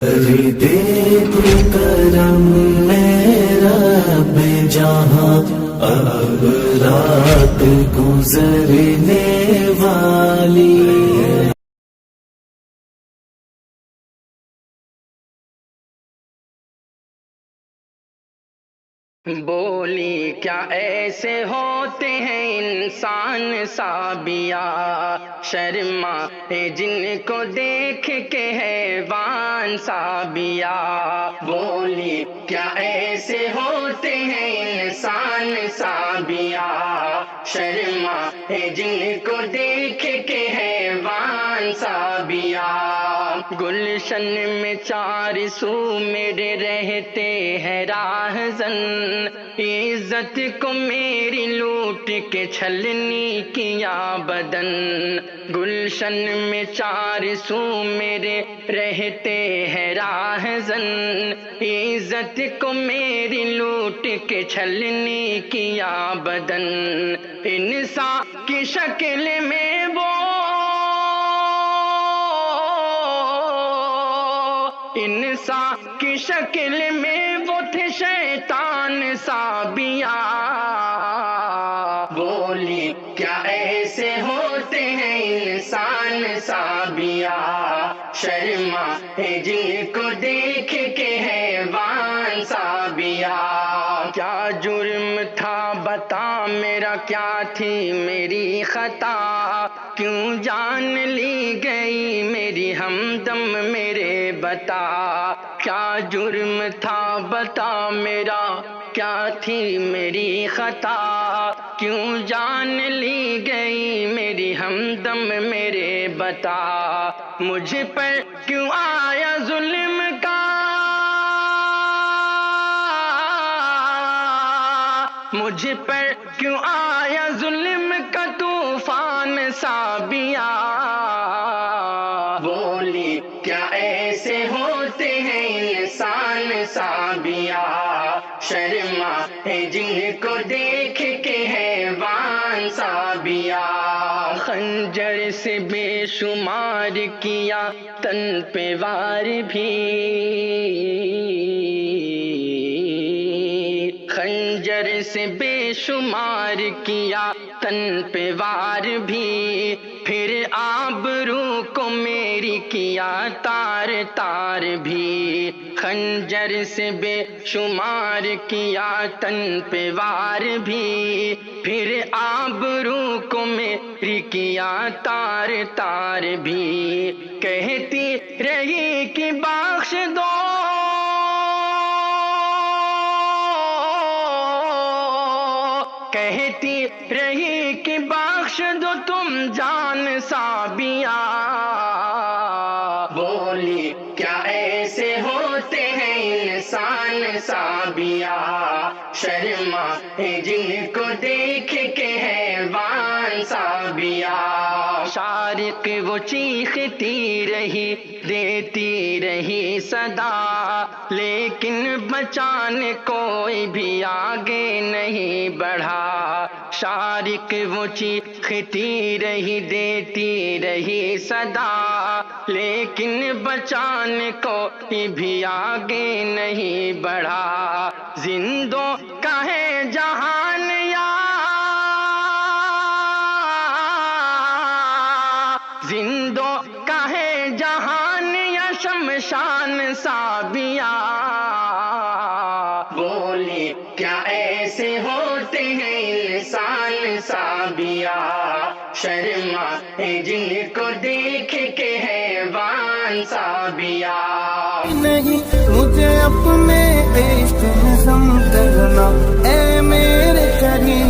دیکھ کرم میرا بے جہاں اب رات گزرنے والی ہے۔ بولی کیا ایسے ہوتے ہیں انسان سابیا، شرما جن کو دیکھ کے حیوان سابیا۔ بولی کیا ایسے ہوتے ہیں انسان سابیا، شرما جن کو دیکھ کے حیوان سابیا۔ گلشن میں چار سو میرے رہتے ہیں راہزن، عزت کو میری لوٹ کے چھلنی کیا بدن۔ گلشن میں چار سو میرے رہتے ہیں راہزن، عزت کو میری لوٹ کے چھلنی کیا بدن۔ انسان کی شکل میں وہ، انسان کی شکل میں وہ تھے شیطان سابیا۔ بولی کیا ایسے ہوتے ہیں انسان سابیا، شرما جن کو دیکھ کے حیوان سابیا۔ کیا جرم تھا بتا میرا، کیا تھی میری خطا، کیوں جان لی گئی میری ہمدم میرے بتا۔ کیا جرم تھا بتا میرا، کیا تھی میری خطا، کیوں جان لی گئی میری ہمدم میرے بتا۔ مجھ پر کیوں آیا ظلم کا، مجھ پر کیوں آیا ظلم کا طوفان سابیا۔ بولی کیا ایسے ہوتے ہیں انسان سابیا، شرما جن کو دیکھ کے حیوان سابیا۔ خنجر سے بے شمار کیا تن پہ وار بھی، خنجر سے بے شمار کیا تن پہ وار بھی، پھر آبرو کو میری کیا تار تار بھی۔ خنجر سے بے شمار کیا تن پہ وار بھی، پھر آبرو کو میری کیا تار تار بھی۔ کہتی رہی کہ بخش دو، کہتی رہی کہ بخش دو تم جان سابیا۔ بولی کیا ایسے ہوتے ہیں انسان سابیا، شرما جن کو دیکھ کے حیوان سابیا۔ شارق وہ چیختی رہی دیتی رہی صدا، لیکن بچانے کوئی بھی آگے نہیں بڑھا۔ شارق وہ چیختی رہی دیتی رہی صدا، لیکن بچانے کوئی بھی آگے نہیں بڑھا۔ زندوں کا ہے جہان یا، زندوں کا ہے جہان یا شمشان سابیا۔ بولی کیا ایسے ہوتے ہیں انسان سابیا، شرما جن کو دیکھ کے حیوان سابیا۔ نہیں مجھے اپنے عشق میں سمجھنا اے میرے قریب۔